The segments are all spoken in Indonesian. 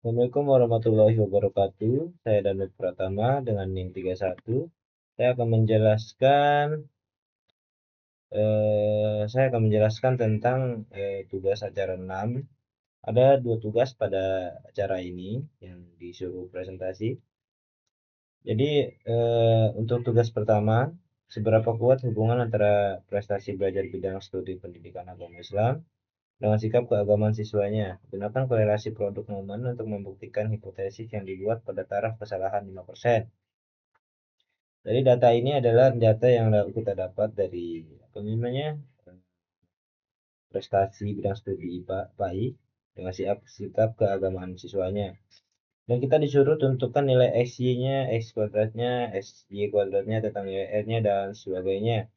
Assalamualaikum warahmatullahi wabarakatuh. Saya Danut Pratama dengan NIM 31. Saya akan menjelaskan tentang tugas acara 6. Ada 2 tugas pada acara ini yang disuruh presentasi. Jadi untuk tugas pertama, seberapa kuat hubungan antara prestasi belajar bidang studi pendidikan agama Islam dengan sikap keagamaan siswanya. Gunakan korelasi produk momen untuk membuktikan hipotesis yang dibuat pada taraf kesalahan 5%. Jadi data ini adalah data yang kita dapat dari apa namanya prestasi bidang studi IPA PAI dengan sikap keagamaan siswanya. Dan kita disuruh tentukan nilai XY-nya, X kuadratnya, XY kuadratnya tentang nilai R-nya dan sebagainya.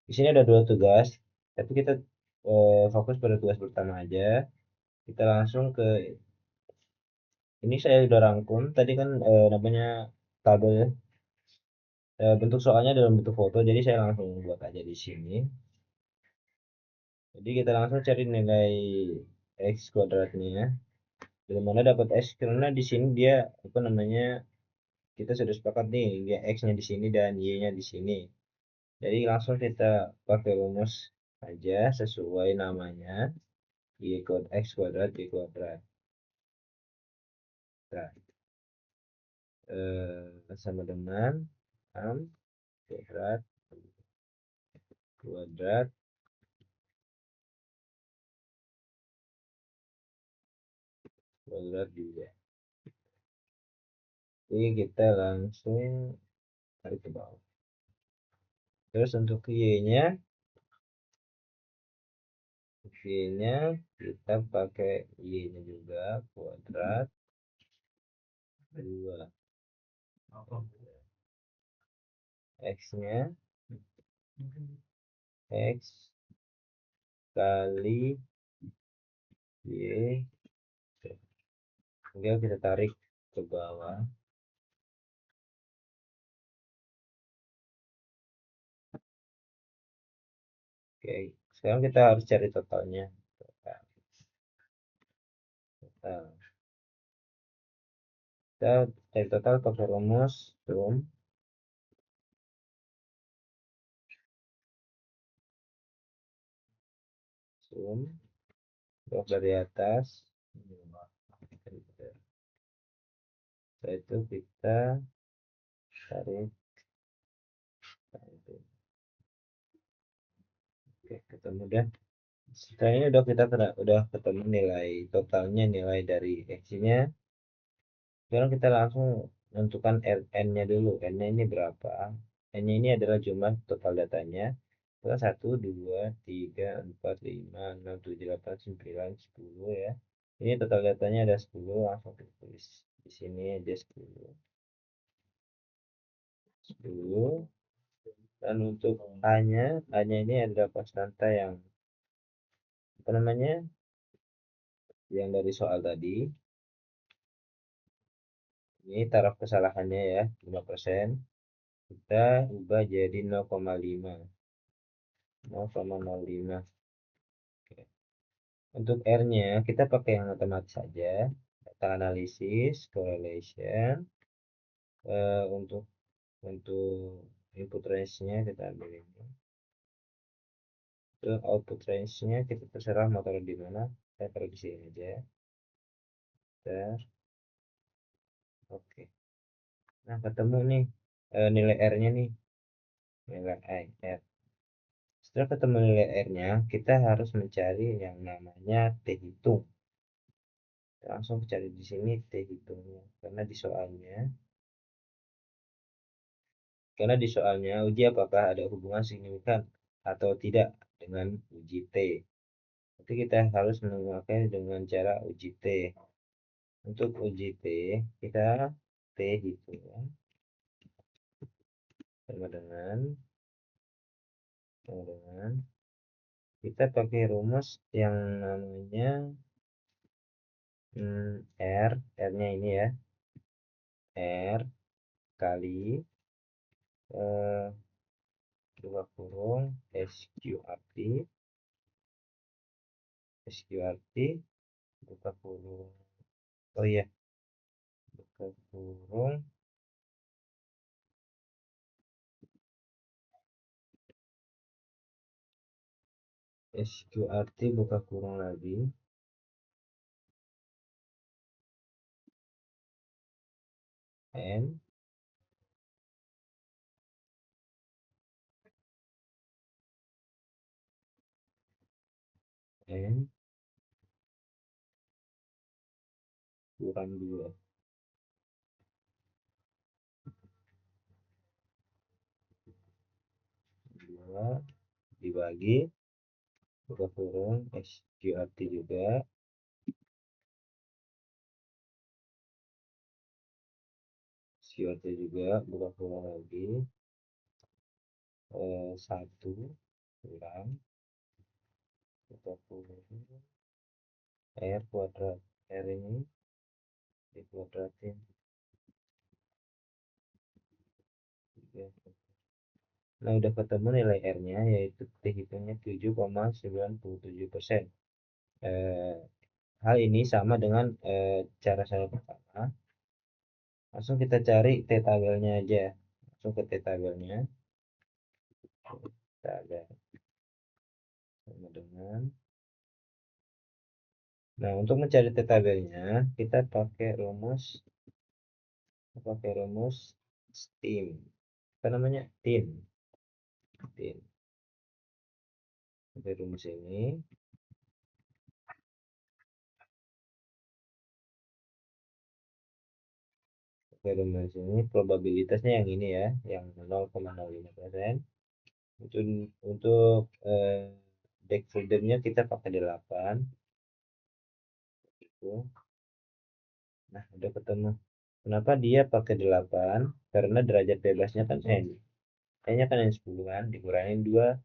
Di sini ada 2 tugas, tapi kita fokus pada tugas pertama aja. Kita langsung ke ini saya sudah rangkum. Tadi kan namanya tabel ya. Bentuk soalnya dalam bentuk foto, jadi saya langsung buat aja di sini. Jadi kita langsung cari nilai X kuadratnya. Dari mana dapat X? Karena di sini dia apa namanya kita sudah sepakat nih, dia X-nya di sini dan Y-nya di sini. Jadi langsung kita pakai rumus aja sesuai namanya. X kuadrat Y kuadrat. Nah, sama dengan 6 kuadrat kuadrat kuadrat 2. Jadi kita langsung tarik ke bawah. Terus untuk Y-nya kita pakai Y-nya juga kuadrat 2. X-nya X kali Y. Tinggal kita tarik ke bawah. Oke, sekarang kita harus cari totalnya. Total. Kita cari total pakai rumus sum dari atas. Setelah itu kita tarik. Oke, ketemu dah. Setelah ini udah ketemu nilai totalnya, nilai dari X-nya. Sekarang kita langsung menentukan N-nya dulu. N-nya ini berapa? N-nya ini adalah jumlah total datanya. 1, 2, 3, 4, 5, 6, 7, 8, 9, 10 ya. Ini total datanya ada 10, langsung kita tulis di sini aja 10. 10. Dan untuk A-nya ini adalah konstanta yang apa namanya? Yang dari soal tadi. Ini taraf kesalahannya ya, 5%. Kita ubah jadi 0,5. 0,05. Oke. Untuk R-nya kita pakai yang otomatis saja. Data analisis, correlation. Untuk input range-nya kita ambil ini. Untuk output range-nya kita terserah mau taruh di mana. Saya taruh di sini aja. Oke. Nah, ketemu nih nilai R-nya nih. Nilai R. Setelah ketemu nilai R-nya, kita harus mencari yang namanya T hitung. Langsung cari di sini T hitungnya. Karena di soalnya uji apakah ada hubungan signifikan atau tidak dengan uji T. Nanti kita harus memakai dengan cara uji T. Untuk uji T, kita T hitung sama dengan kita pakai rumus yang namanya R-nya ini ya, R kali dua kurung SQRT buka kurung. Oh iya, kurung SQRT buka kurung lagi N N kurang 2 dibagi buka kurung SQRT juga buka kurung lagi 1 kurang buka kurung R kuadrat R ini dikuadratin 3. Nah, udah ketemu nilai R-nya, yaitu T hitungnya 7,97%. Hal ini sama dengan cara saya pertama. Langsung kita cari T tabelnya aja. Langsung ke T tabelnya. Kita ada sama dengan. Nah, untuk mencari T tabelnya, kita pakai rumus STEAM. Apa namanya? TIN. Pakai rumus ini. Pakai rumus ini, probabilitasnya yang ini ya, yang 0,05%. Untuk back freedomnya kita pakai 8 itu. Nah, udah ketemu. Kenapa dia pakai 8? Karena derajat bebasnya kan N. N-nya kan N10 kan, dikurangin 2.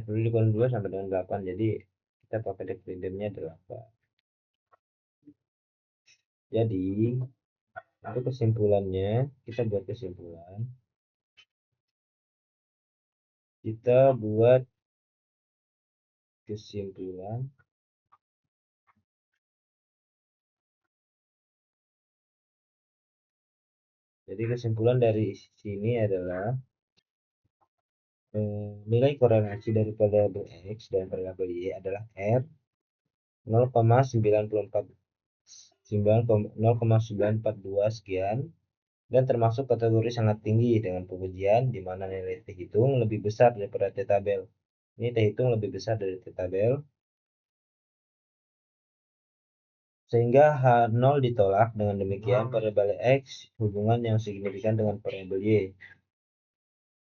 N10 dikurangin 2 sama dengan 8. Jadi kita pakai back freedomnya 8. Jadi untuk kesimpulannya, kita buat kesimpulan. Kita buat kesimpulan Jadi kesimpulan dari sini adalah nilai korelasi dari variabel X dan variabel Y adalah R 0,942 sekian dan termasuk kategori sangat tinggi dengan pengujian di mana nilai T hitung lebih besar daripada T tabel. Ini T hitung lebih besar dari T tabel. Sehingga H0 ditolak. Dengan demikian variabel X hubungan yang signifikan dengan variabel Y.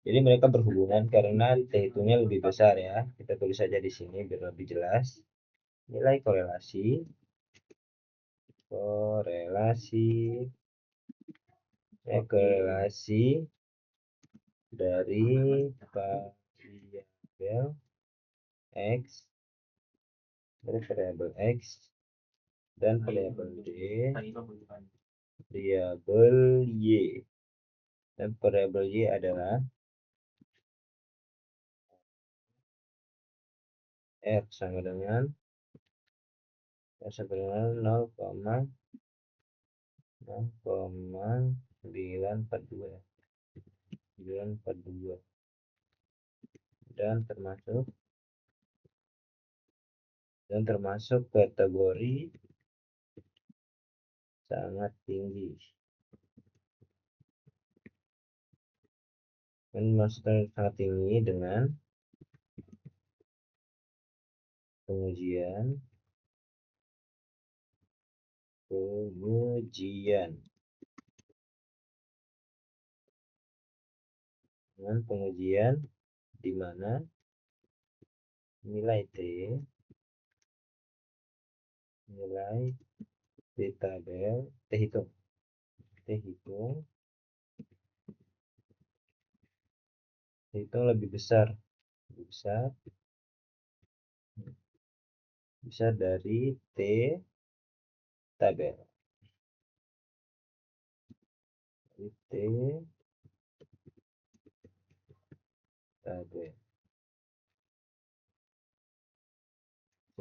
Jadi mereka berhubungan karena T hitungnya lebih besar ya. Kita tulis saja di sini biar lebih jelas. Nilai korelasi dari variabel X dan variabel Y. Dan variabel Y adalah R sama dengan 942 dan termasuk kategori sangat tinggi. Dan maksudnya sangat tinggi dengan pengujian di mana nilai T tabel T hitung lebih besar dari T tabel.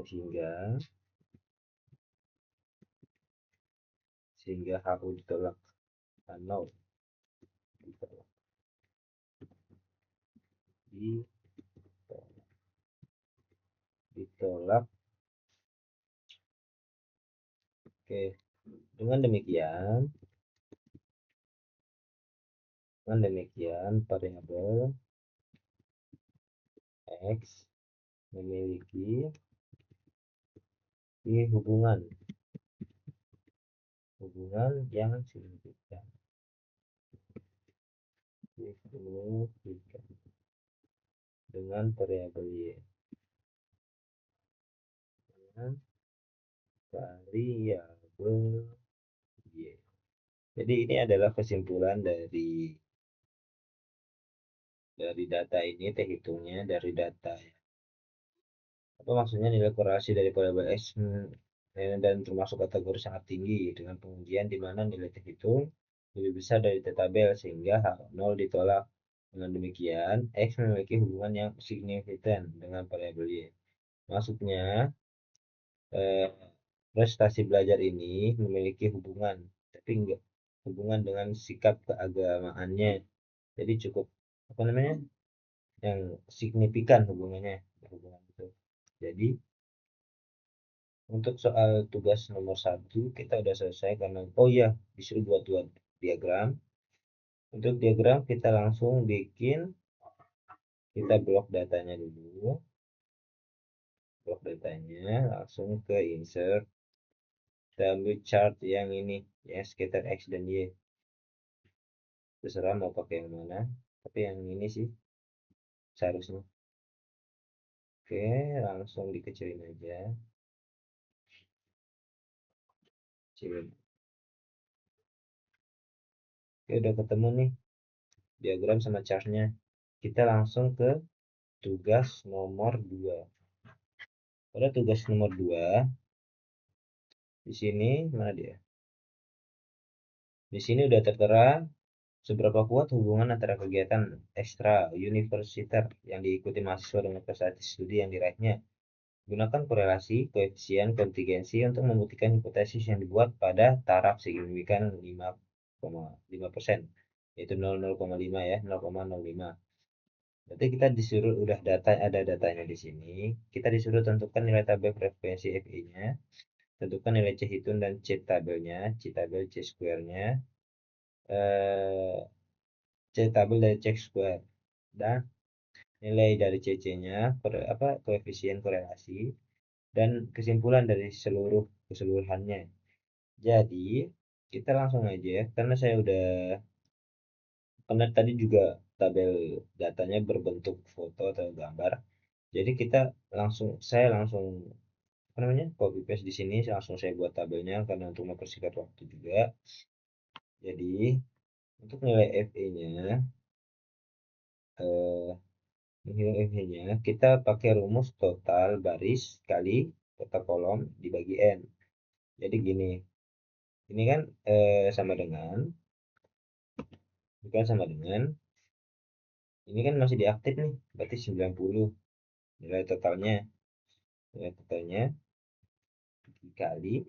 Sehingga sehingga HU ditolak. 0 ditolak, ditolak. Oke, dengan demikian variabel X memiliki hubungan yang signifikan dengan variabel Y. Dengan variabel Y. Jadi ini adalah kesimpulan dari data ini, hitungnya dari data. Apa maksudnya? Nilai korelasi dari variabel X dan termasuk kategori sangat tinggi dengan pengujian di mana nilai terhitung lebih besar dari tabel sehingga H0 ditolak. Dengan demikian, X memiliki hubungan yang signifikan dengan variabel Y. Maksudnya, prestasi belajar ini memiliki hubungan, tapi enggak hubungan dengan sikap keagamaannya. Jadi cukup yang signifikan hubungannya, hubungan itu. Jadi untuk soal tugas nomor 1 kita udah selesai karena disuruh buat diagram. Untuk diagram kita langsung kita blok datanya dulu. Blok datanya langsung ke insert. Kita ambil chart yang ini ya, scatter X dan Y. Terserah mau pakai yang mana, tapi yang ini sih seharusnya. Oke, langsung dikecilin aja. Kecilin. Oke, udah ketemu nih diagram sama chartnya. Kita langsung ke tugas nomor 2. Pada tugas nomor 2, di sini mana dia? Di sini udah tertera seberapa kuat hubungan antara kegiatan ekstra universiter yang diikuti mahasiswa dengan prestasi studi yang diraihnya. Gunakan korelasi koefisien kontingensi untuk membuktikan hipotesis yang dibuat pada taraf signifikan 5,5%, yaitu 0,05 ya, 0,05. Berarti kita disuruh ada datanya di sini. Kita disuruh tentukan nilai tabel frekuensi FI-nya, tentukan nilai C hitung dan C tabelnya, C tabel C square-nya, C tabel dari C square, dan nilai dari CC-nya, koefisien korelasi, dan kesimpulan dari keseluruhannya. Jadi kita langsung aja, karena tadi juga tabel datanya berbentuk foto atau gambar. Jadi saya langsung copy paste di sini, langsung saya buat tabelnya karena untuk mempersingkat waktu juga. Jadi untuk nilai FE-nya kita pakai rumus total baris kali total kolom dibagi N. Jadi gini, ini kan sama dengan, ini kan masih diaktif nih, berarti 90 nilai totalnya dikali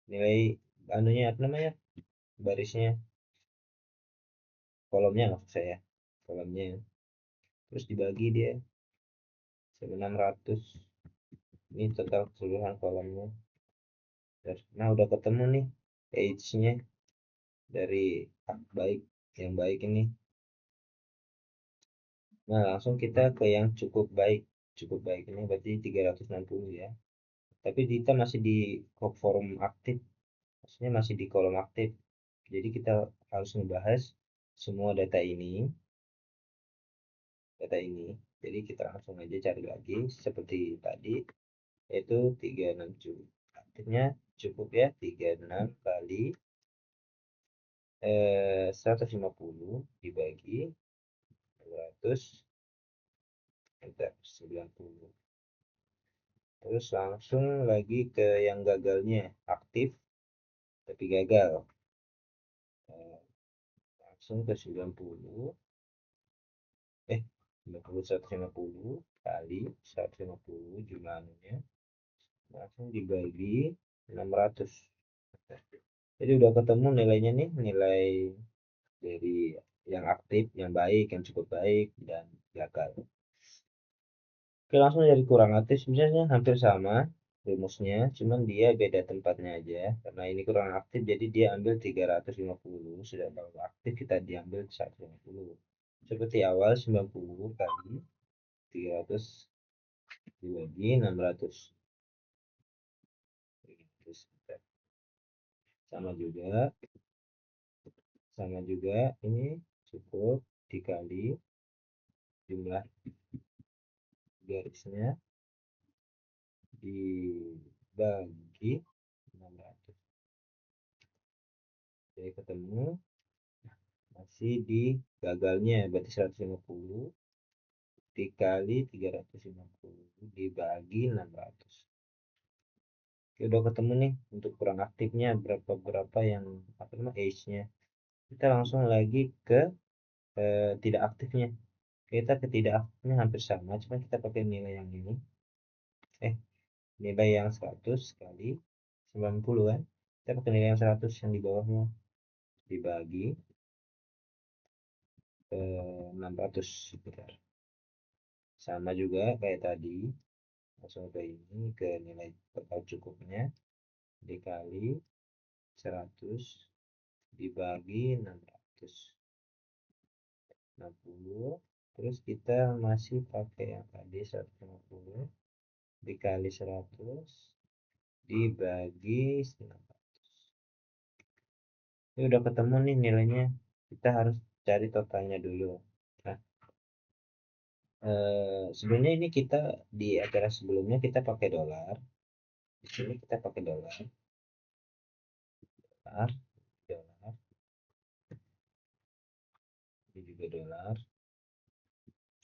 nilai barisnya, kolomnya maksud saya, terus dibagi dia 600. Ini total keseluruhan kolomnya. Nah udah ketemu nih H-nya dari yang baik ini. Nah langsung kita ke yang cukup baik ini berarti 360 ya, tapi kita masih di forum aktif, maksudnya masih di kolom aktif. Jadi kita harus membahas semua data ini. Jadi kita langsung aja cari lagi seperti tadi, yaitu 360. Artinya cukup ya, 36 kali 150 dibagi 200, enter 90. Terus langsung lagi ke yang gagalnya, aktif tapi gagal. Langsung ke 90, 150 kali 150 jumlahnya, langsung dibagi 600. Jadi udah ketemu nilainya nih, nilai dari yang aktif, yang baik, yang cukup baik, dan gagal. Oke, langsung dari kurang aktif sebenarnya hampir sama rumusnya, cuman dia beda tempatnya aja. Karena ini kurang aktif, jadi dia ambil 350, sedangkan kalau aktif kita diambil 150. Seperti awal 90 kali 300 dibagi 600. Terus sama juga, sama juga ini cukup dikali jumlah garisnya dibagi 600. Jadi ketemu masih di gagalnya, berarti 150 dikali 350 dibagi 600. Oke, udah ketemu nih untuk kurang aktifnya berapa yang apa namanya age-nya. Kita langsung lagi ke tidak aktifnya. Kita ke tidak aktifnya hampir sama, cuma kita pakai nilai yang ini. Nilai yang 100 kali 90 kan. Kita pakai nilai yang 100 yang di bawahnya dibagi 600 sebentar. Sama juga kayak tadi, langsung ke ini ke nilai total cukupnya dikali 100 dibagi 660. Terus kita masih pakai yang tadi 150 dikali 100 dibagi 900. Ini udah ketemu nih nilainya. Kita harus cari totalnya dulu. Nah, sebenarnya ini kita di acara sebelumnya kita pakai dolar. Di sini kita pakai dolar, dolar, dolar, ini juga dolar.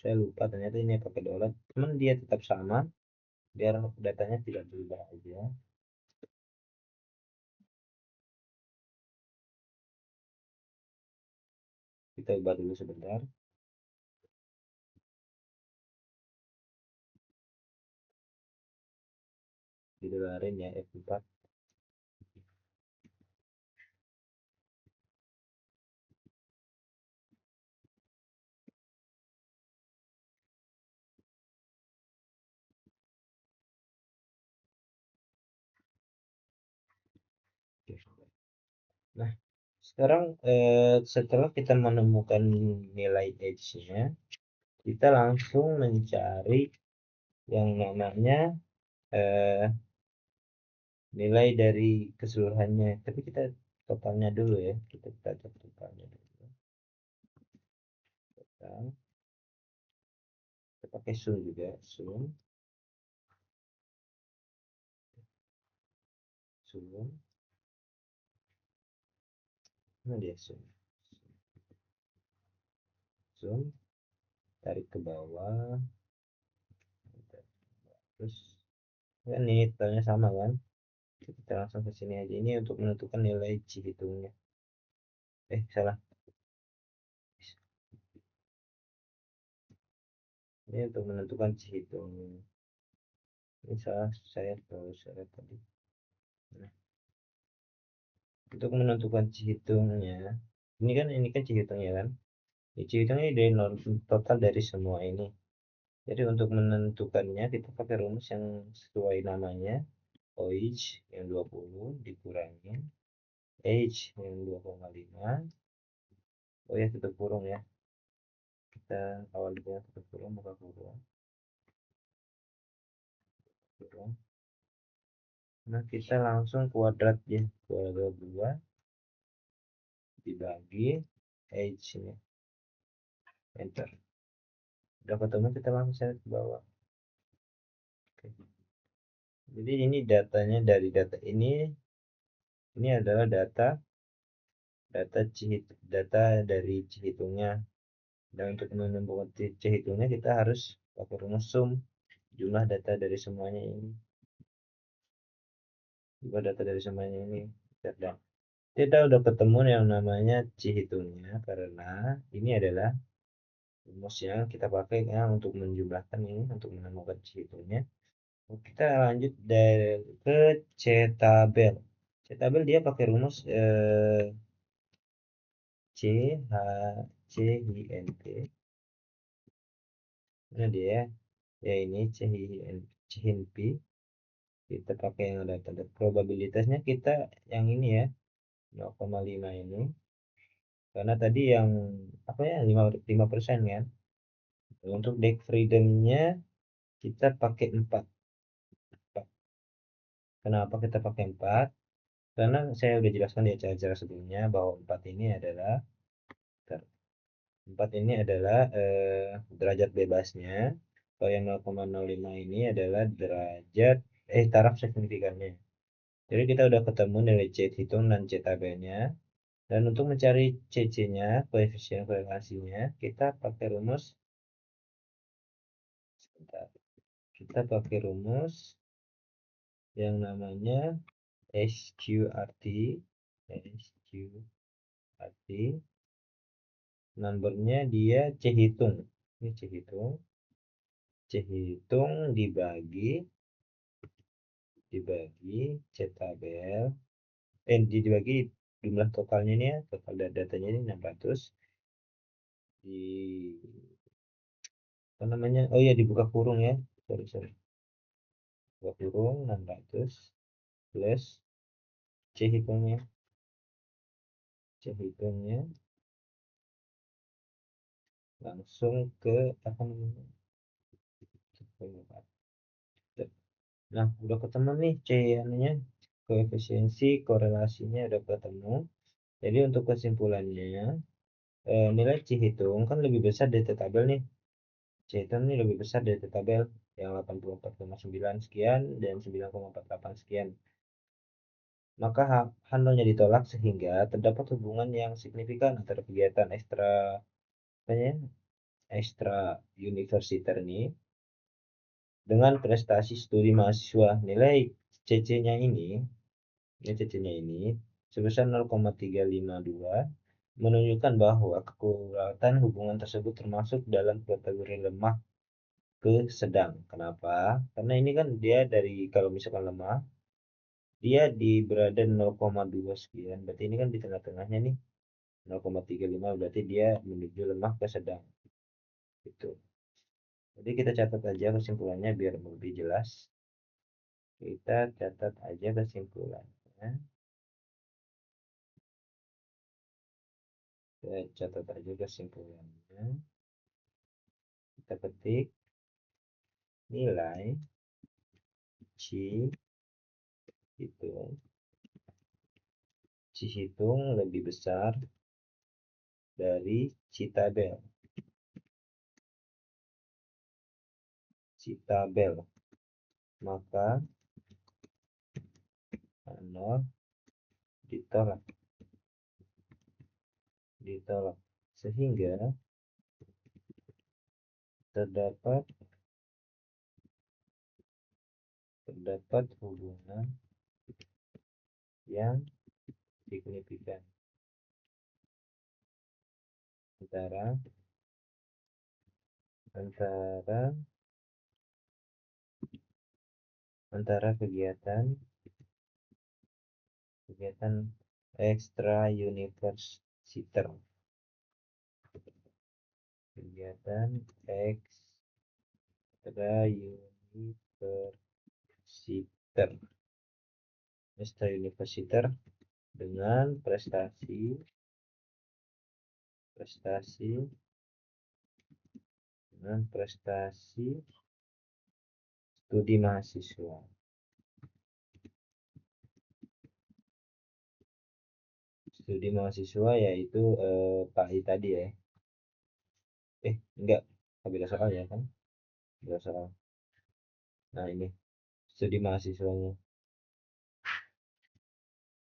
Saya lupa ternyata ini pakai dolar, cuman dia tetap sama biar datanya tidak berubah aja. Kita ubah dulu sebentar. Didolarin ya F4. Nah, sekarang setelah kita menemukan nilai H-nya, kita langsung mencari yang namanya eh, nilai dari keseluruhannya. Tapi kita totalnya dulu ya, kita baca totalnya dulu. Total. Kita pakai sum juga, sum, sum, mana dia sum, sum, tarik ke bawah, terus kan ini totalnya sama kan? Kita langsung ke sini aja, ini untuk menentukan nilai Cihitungnya. Salah, ini untuk menentukan Cihitung. Ini salah saya tahu saya tadi. Nah, untuk menentukan Cihitungnya, ini kan Cihitungnya kan? Cihitungnya dari total dari semua ini. Jadi untuk menentukannya kita pakai rumus yang sesuai namanya. OH yang 20 dikurangin H yang 2,5. Oh ya, tutup kurung ya. Kita awal dengan tutup kurung, buka kurung. Kurung. Nah, kita langsung kuadrat ya. Kuadrat 2 dibagi H ini. Enter. Udah ketemu, kita langsung set ke bawah. Oke. Jadi ini datanya dari data ini adalah data dari Cihitungnya. Dan untuk menemukan Cihitungnya kita harus pakai rumus sum jumlah data dari semuanya ini. Jumlah data dari semuanya ini. Kita udah ketemu yang namanya Cihitungnya karena ini adalah rumus yang kita pakai ya, untuk menjumlahkan ini, untuk menemukan Cihitungnya. Kita lanjut ke C tabel. C tabel dia pakai rumus C H C I N T. Mana dia ya? Ya ini C I N C I N P. Kita pakai yang ada tanda probabilitasnya kita yang ini ya, 0,5 ini. Karena tadi yang apa ya, 5% kan. Untuk deck freedomnya kita pakai 4. Kenapa kita pakai 4? Karena saya udah jelaskan di acara-acara sebelumnya bahwa 4 ini adalah 4 ini adalah derajat bebasnya. Kalau yang 0,05 ini adalah derajat taraf signifikannya. Jadi kita udah ketemu nilai C hitung dan C tabelnya. Dan untuk mencari CC-nya, koefisien korelasinya, kita pakai rumus sebentar. Kita pakai rumus yang namanya SQRT. SQRT. Numbernya dia C hitung. Ini C hitung. C hitung dibagi C tabel. Dibagi jumlah totalnya ini ya, total datanya ini 600 di apa namanya? Oh iya, dibuka kurung ya. Sorry. Buka kurung 600 plus C hitungnya. C hitungnya langsung ke apa namanya? Nah, udah ketemu nih C anunya, koefisiensi korelasinya udah ketemu. Jadi untuk kesimpulannya, nilai C hitung kan lebih besar dari T tabel nih. C hitung ini lebih besar dari T tabel yang 84,9 sekian dan 9,48 sekian. Maka H0-nya ditolak sehingga terdapat hubungan yang signifikan antara kegiatan ekstra universiter ini dengan prestasi studi mahasiswa. Nilai CC-nya ini sebesar 0,352 menunjukkan bahwa kekuatan hubungan tersebut termasuk dalam kategori lemah ke sedang. Kenapa? Karena ini kan dia dari, kalau misalkan lemah, dia berada 0,2 sekian. Berarti ini kan di tengah-tengahnya nih. 0,35 berarti dia menuju lemah ke sedang. Gitu. Jadi kita catat aja kesimpulannya biar lebih jelas. Kita catat aja kesimpulannya. Kita ketik nilai C hitung. C hitung lebih besar dari C tabel. Maka 0 ditolak sehingga terdapat hubungan yang signifikan antara kegiatan ekstra universiter dengan prestasi studi mahasiswa. Studi mahasiswa yaitu PAI tadi ya. Enggak, beda soal ya kan? Beda soal. Nah, ini studi mahasiswanya.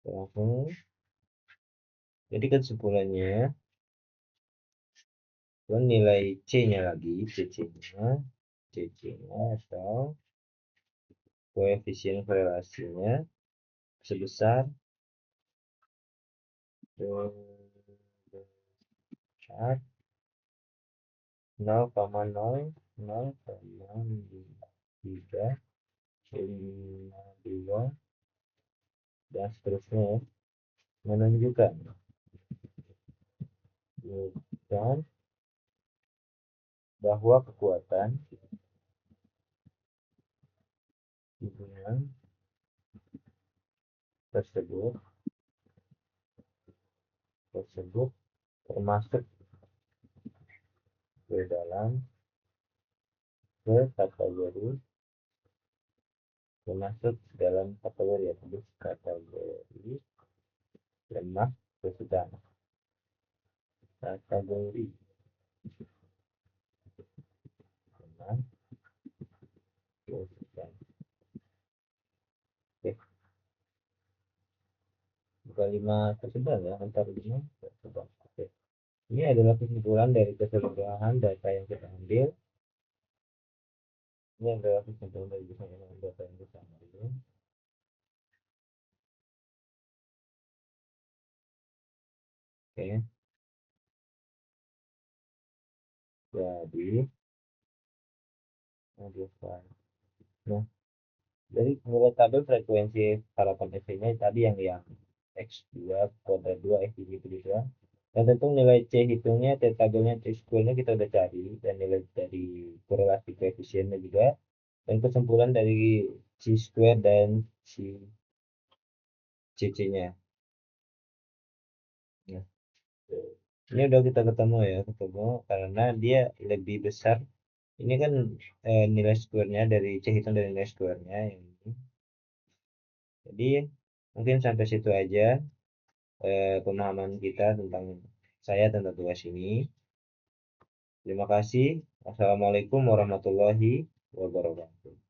Langsung. Jadi kesimpulannya, nilai C-nya lagi, CC-nya atau koefisien korelasinya sebesar 0,005352 dan seterusnya ya, menunjukkan bahwa kekuatan hubungan tersebut termasuk ke dalam kategori atau kategori lemah kesudahan, kategori lemah kesudahan. Oke, bukan 5 kesudahan ya, antar 5 kesudahan. Oke, ini adalah kesimpulan dari keseluruhan data yang kita ambil. Ini adalah kesimpulan dari keseluruhan data yang kita ambil. Oke, jadi nah, dari nilai tabel frekuensi harapan FC-nya tadi yang X2 kuadrat 2 X gitu ya. Dan tentu nilai C hitungnya, tabelnya C square-nya kita udah cari, dan nilai dari korelasi koefisiennya juga, dan kesimpulan dari C square dan CC-nya. Nah, ini udah kita ketemu karena dia lebih besar. Ini kan nilai square-nya dari C hitung dari nilai square-nya yang ini. Jadi mungkin sampai situ aja pemahaman kita tentang tugas ini. Terima kasih. Wassalamualaikum warahmatullahi wabarakatuh.